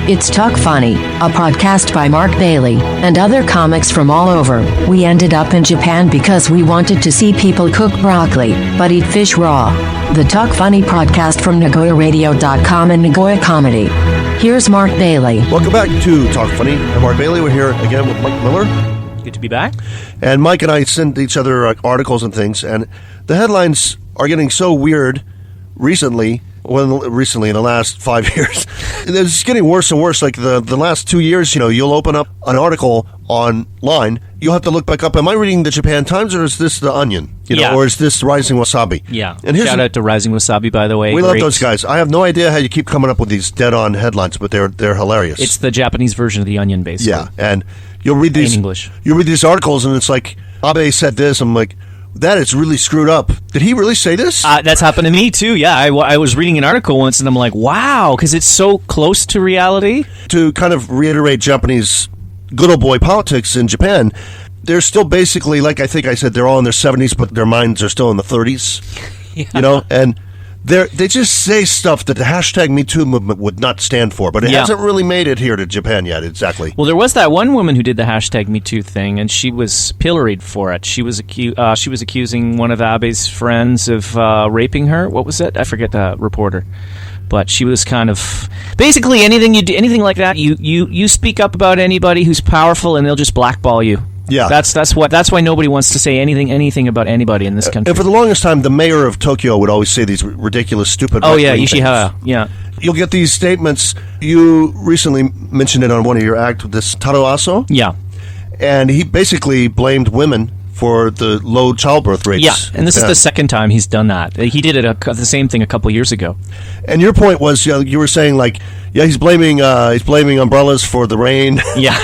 It's Talk Funny, a podcast by Mark Bailey and other comics from all over. We ended up in Japan because we wanted to see people cook broccoli, but eat fish raw. The Talk Funny podcast from Nagoyaradio.com and Nagoyacomedy. Here's Mark Bailey. Welcome back to Talk Funny. I'm Mark Bailey. We're here again with Mike Miller. Good to be back. And Mike and I send each other articles and things, and the headlines are getting so weird recently in the last 5 years. It's getting worse and worse. Like the last 2 years, you'll open up an article online, you'll have to look back up. Am I reading the Japan Times or is this the Onion? Or is this Rising Wasabi? Yeah. And shout out to Rising Wasabi, by the way. We love those guys. I have no idea how you keep coming up with these dead-on headlines, but they're hilarious. It's the Japanese version of the Onion, basically. Yeah, and you'll read these in English. You'll read these articles, and it's like, Abe said this. I'm like, that is really screwed up. Did he really say this? That's happened to me, too. Yeah, I was reading an article once, and I'm like, wow, because it's so close to reality. To kind of reiterate Japanese good old boy politics in Japan, they're still basically, like I think I said, they're all in their 70s, but their minds are still in the 30s. Yeah. And they just say stuff that the hashtag Me Too movement would not stand for, but it hasn't really made it here to Japan yet, exactly. Well, there was that one woman who did the hashtag Me Too thing, and she was pilloried for it. She was accusing one of Abe's friends of raping her. What was it? I forget the reporter. But she was kind of basically anything like that. You speak up about anybody who's powerful, and they'll just blackball you. Yeah, that's why nobody wants to say anything about anybody in this country. And for the longest time, the mayor of Tokyo would always say these ridiculous, stupid. Oh yeah, Ishihara. Yeah, you'll get these statements. You recently mentioned it on one of your acts with this Taro Aso. Yeah, and he basically blamed women for the low childbirth rates. Yeah, and this is the second time he's done that. He did the same thing a couple years ago. And your point was, you were saying like, he's blaming umbrellas for the rain. Yeah.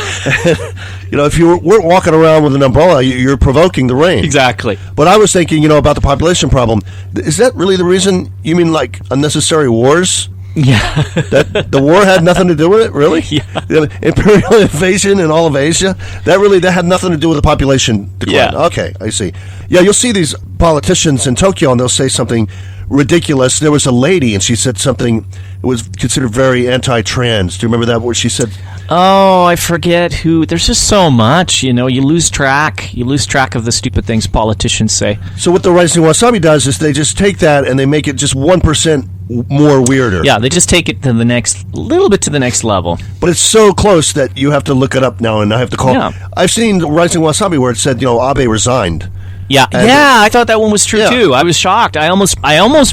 If you weren't walking around with an umbrella, you're provoking the rain. Exactly. But I was thinking, about the population problem. Is that really the reason? You mean like unnecessary wars? Yeah. That the war had nothing to do with it, really? Yeah. The imperial invasion in all of Asia, that had nothing to do with the population decline. Yeah. Okay, I see. Yeah, you'll see these politicians in Tokyo, and they'll say something ridiculous. There was a lady, and she said something that was considered very anti-trans. Do you remember that, what she said? Oh, I forget who. There's just so much, you lose track. You lose track of the stupid things politicians say. So what the Rising Wasabi does is they just take that and they make it just 1% more weirder. Yeah, they just take it to the next level. But it's so close that you have to look it up now, and I have to call. Yeah. I've seen Rising Wasabi where it said, Abe resigned. Yeah, I thought that one was true too. I was shocked. I almost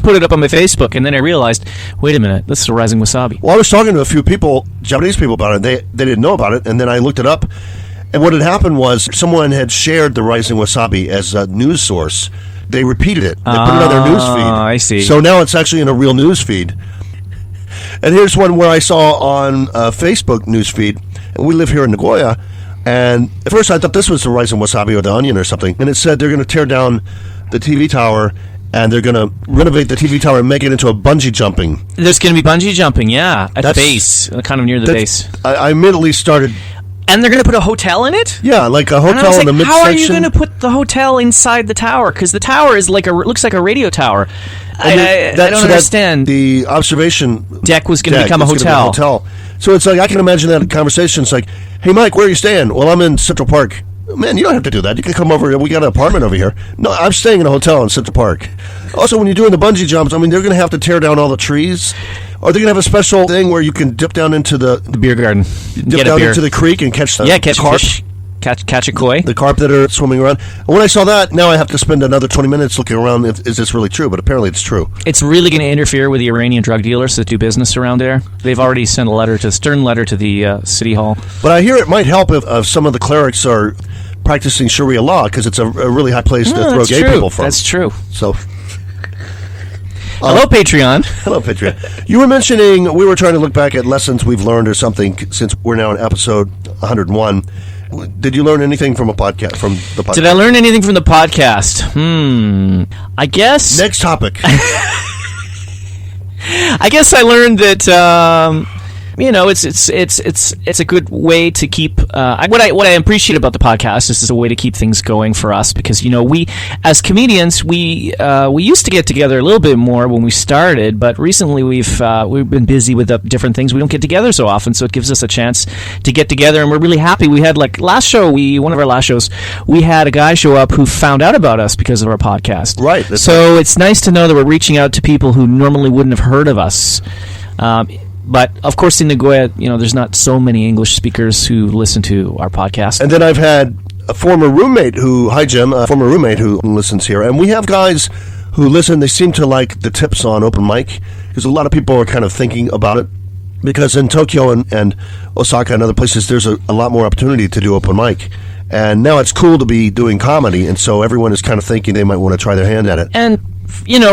put it up on my Facebook, and then I realized, wait a minute, this is a Rising Wasabi. Well, I was talking to a few people, Japanese people, about it. They didn't know about it, and then I looked it up, and what had happened was someone had shared the Rising Wasabi as a news source. They repeated it. They put it on their news feed. I see. So now it's actually in a real news feed. And here's one where I saw on a Facebook news feed, and we live here in Nagoya. And at first I thought this was the Rising Wasabi or the Onion or something. And it said they're going to tear down the TV tower and they're going to renovate the TV tower and make it into a bungee jumping. There's going to be bungee jumping, at the base, kind of near the base. I immediately started... And they're going to put a hotel in it? Yeah, like a hotel in the midsection. How are you going to put the hotel inside the tower? Because the tower is looks like a radio tower. I don't understand. The observation deck was going to become a hotel. So it's like, I can imagine that conversation. It's like, hey, Mike, where are you staying? Well, I'm in Central Park. Man, you don't have to do that. You can come over. We got an apartment over here. No, I'm staying in a hotel in Central Park. Also, when you're doing the bungee jumps, they're going to have to tear down all the trees. Are they going to have a special thing where you can dip down into the beer garden? Dip down into the creek and catch carp? Fish. Catch a koi. The carp that are swimming around. And when I saw that, now I have to spend another 20 minutes looking around. Is this really true? But apparently it's true. It's really going to interfere with the Iranian drug dealers that do business around there. They've already sent a stern letter to the city hall. But I hear it might help if some of the clerics are practicing Sharia law, because it's a really high place to throw gay people from. That's true. So... Hello, Patreon. Hello, Patreon. You were mentioning, we were trying to look back at lessons we've learned or something, since we're now in episode 101. Did you learn anything from the podcast? Did I learn anything from the podcast? I guess... Next topic. I guess I learned that it's a good way to keep. What I appreciate about the podcast is it's a way to keep things going for us, because we as comedians we used to get together a little bit more when we started, but recently we've been busy with different things. We don't get together so often, so it gives us a chance to get together, and we're really happy. We had one of our last shows, we had a guy show up who found out about us because of our podcast. Right. So it's nice to know that we're reaching out to people who normally wouldn't have heard of us. But of course, in Nagoya, there's not so many English speakers who listen to our podcast. And then I've had a former roommate who listens here, and we have guys who listen. They seem to like the tips on open mic, because a lot of people are kind of thinking about it. Because in Tokyo and Osaka and other places, there's a lot more opportunity to do open mic. And now it's cool to be doing comedy, and so everyone is kind of thinking they might want to try their hand at it. And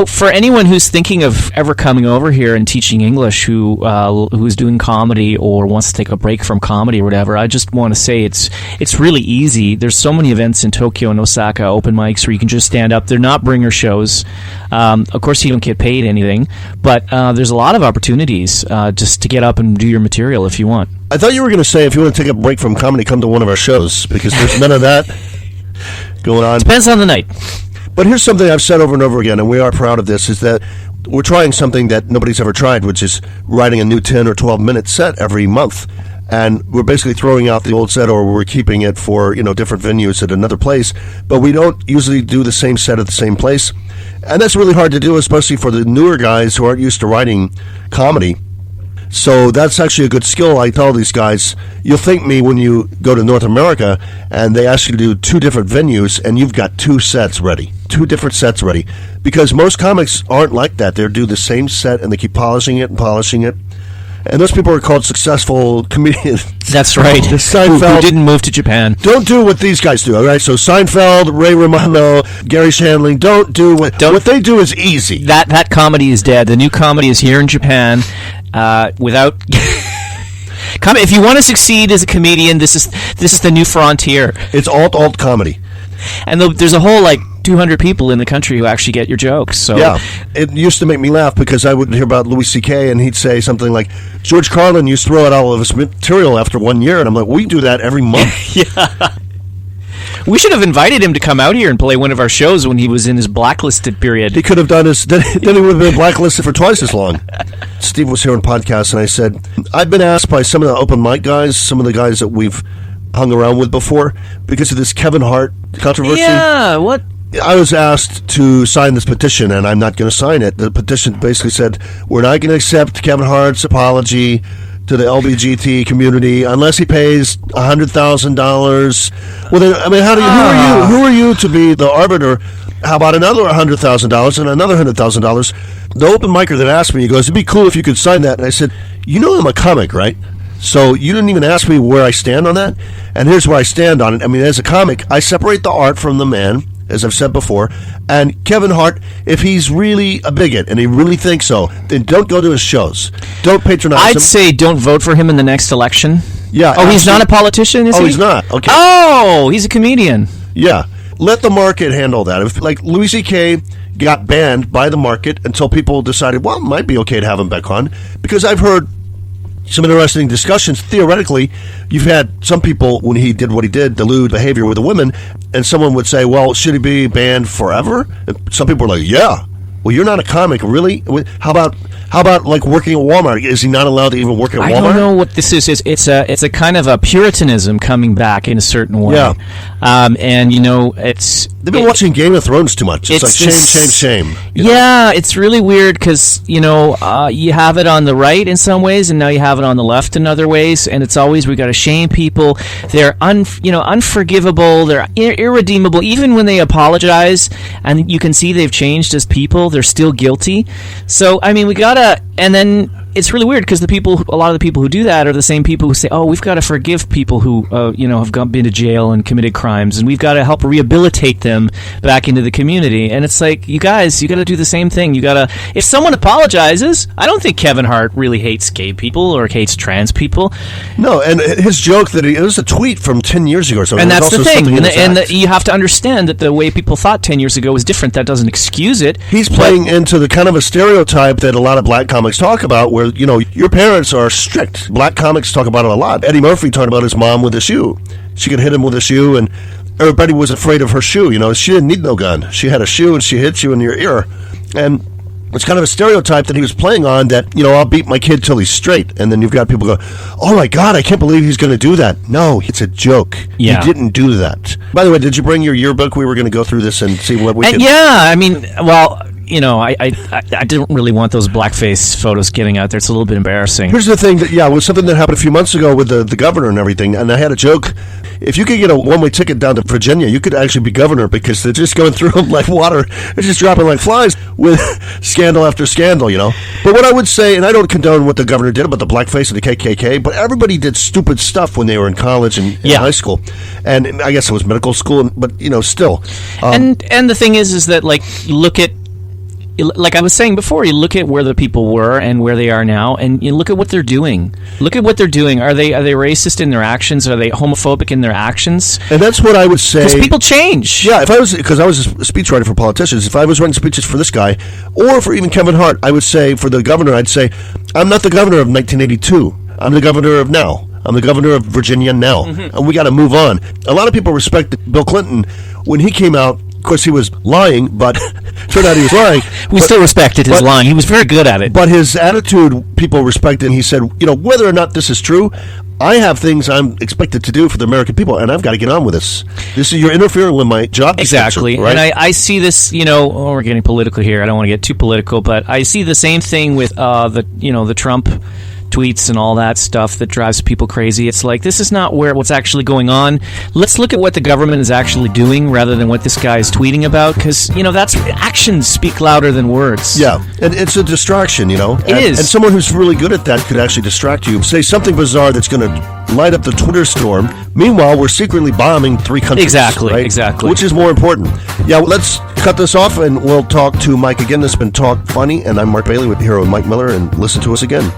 for anyone who's thinking of ever coming over here and teaching English, who's doing comedy or wants to take a break from comedy or whatever, I just want to say it's really easy. There's so many events in Tokyo and Osaka, open mics, where you can just stand up. They're not bringer shows. Of course, you don't get paid anything, but there's a lot of opportunities just to get up and do your material if you want. I thought you were going to say if you want to take a break from comedy, come to one of our shows, because there's none of that going on. Depends on the night. But here's something I've said over and over again, and we are proud of this, is that we're trying something that nobody's ever tried, which is writing a new 10 or 12-minute set every month. And we're basically throwing out the old set, or we're keeping it for, different venues at another place. But we don't usually do the same set at the same place. And that's really hard to do, especially for the newer guys who aren't used to writing comedy. So that's actually a good skill. I tell these guys, you'll thank me when you go to North America and they ask you to do 2 different venues and you've got 2 sets ready, 2 different sets ready. Because most comics aren't like that. They do the same set and they keep polishing it and polishing it. And those people are called successful comedians. That's right. Seinfeld, who didn't move to Japan. Don't do what these guys do, all right? So Seinfeld, Ray Romano, Gary Shandling, don't do what they do is easy. That comedy is dead. The new comedy is here in Japan. Without if you want to succeed as a comedian, this is the new frontier. It's alt comedy. And there's a whole 200 people in the country who actually get your jokes. So yeah, it used to make me laugh because I would hear about Louis C.K. and he'd say something like, George Carlin used to throw out all of his material after 1 year, and I'm like, we do that every month. Yeah. We should have invited him to come out here and play one of our shows when he was in his blacklisted period. He could have done his... Then he would have been blacklisted for twice as long. Steve was here on podcast, and I said, I've been asked by some of the open mic guys, some of the guys that we've hung around with before, because of this Kevin Hart controversy. Yeah, what? I was asked to sign this petition, and I'm not going to sign it. The petition basically said, we're not going to accept Kevin Hart's apology to the LGBT community unless he pays $100,000. Well, then, I mean, who are you to be the arbiter? How about another $100,000 and another $100,000? The open micer that asked me, he goes, it'd be cool if you could sign that. And I said, I'm a comic, right? So you didn't even ask me where I stand on that. And here's where I stand on it. I mean, as a comic, I separate the art from the man, as I've said before. And Kevin Hart, if he's really a bigot and he really thinks so, then don't go to his shows. Don't patronize him. I'd say don't vote for him in the next election. Yeah. Oh, he's not a politician, is he? Oh, he's not. Okay. Oh, he's a comedian. Yeah. Let the market handle that. If, Louis C.K. got banned by the market until people decided, well, it might be okay to have him back on. Because I've heard some interesting discussions. Theoretically, you've had some people, when he did what he did, delude behavior with the women, and someone would say, well, should he be banned forever? And some people are like, yeah. Well, you're not a comic, really? How about working at Walmart? Is he not allowed to even work at Walmart? I don't know what this is. It's a kind of a puritanism coming back in a certain way. Yeah. And they've been watching Game of Thrones too much. It's like shame. Yeah, it's really weird because you have it on the right in some ways, and now you have it on the left in other ways, and it's always we got to shame people. They're unforgivable. They're irredeemable. Even when they apologize, and you can see they've changed as people, they're still guilty. So I mean, we gotta, and then it's really weird because a lot of the people who do that are the same people who say, "Oh, we've got to forgive people who, have been to jail and committed crimes, and we've got to help rehabilitate them back into the community." And it's like, you guys, you got to do the same thing. You got to, if someone apologizes, I don't think Kevin Hart really hates gay people or hates trans people. No, and his joke that it was a tweet from 10 years ago, so and that's the thing. And you you have to understand that the way people thought 10 years ago was different. That doesn't excuse it. He's playing into the kind of a stereotype that a lot of black comics talk about, where where, your parents are strict. Black comics talk about it a lot. Eddie Murphy talked about his mom with a shoe. She could hit him with a shoe, and everybody was afraid of her shoe. She didn't need no gun. She had a shoe, and she hit you in your ear. And it's kind of a stereotype that he was playing on that, I'll beat my kid till he's straight. And then you've got people go, oh, my God, I can't believe he's going to do that. No, it's a joke. Yeah. He didn't do that. By the way, did you bring your yearbook? We were going to go through this and see what we could... Yeah, I mean, well... I didn't really want those blackface photos getting out there. It's a little bit embarrassing. Here's the thing it was something that happened a few months ago with the governor and everything, and I had a joke. If you could get a one-way ticket down to Virginia, you could actually be governor because they're just going through them like water. They're just dropping like flies with scandal after scandal, But what I would say, and I don't condone what the governor did about the blackface and the KKK, but everybody did stupid stuff when they were in college and in high school. And I guess it was medical school, but, still. And the thing is that, look at, like I was saying before, you look at where the people were and where they are now, and you look at what they're doing. Look at what they're doing. Are they racist in their actions? Are they homophobic in their actions? And that's what I would say. Because people change. Yeah, because I was a speechwriter for politicians. If I was writing speeches for this guy, or for even Kevin Hart, I would say for the governor, I'd say, I'm not the governor of 1982. I'm the governor of now. I'm the governor of Virginia now. Mm-hmm. And we got to move on. A lot of people respect Bill Clinton when he came out. Of course, he was lying, but turned out he was lying. We still respected his lying. He was very good at it. But his attitude, people respected. And he said, whether or not this is true, I have things I'm expected to do for the American people, and I've got to get on with this. You're interfering with my job. Exactly. Right? And I see this, we're getting political here. I don't want to get too political, but I see the same thing with the Trump tweets and all that stuff that drives people crazy. It's like, this is not what's actually going on. Let's look at what the government is actually doing rather than what this guy is tweeting about, because that's actions speak louder than words. Yeah, and it's a distraction, It is. And someone who's really good at that could actually distract you. Say something bizarre that's going to light up the Twitter storm. Meanwhile, we're secretly bombing 3 countries. Exactly, right? exactly. Which is more important. Yeah, let's cut this off, and we'll talk to Mike again. This has been Talk Funny, and I'm Mark Bailey with Hero Mike Miller, and listen to us again.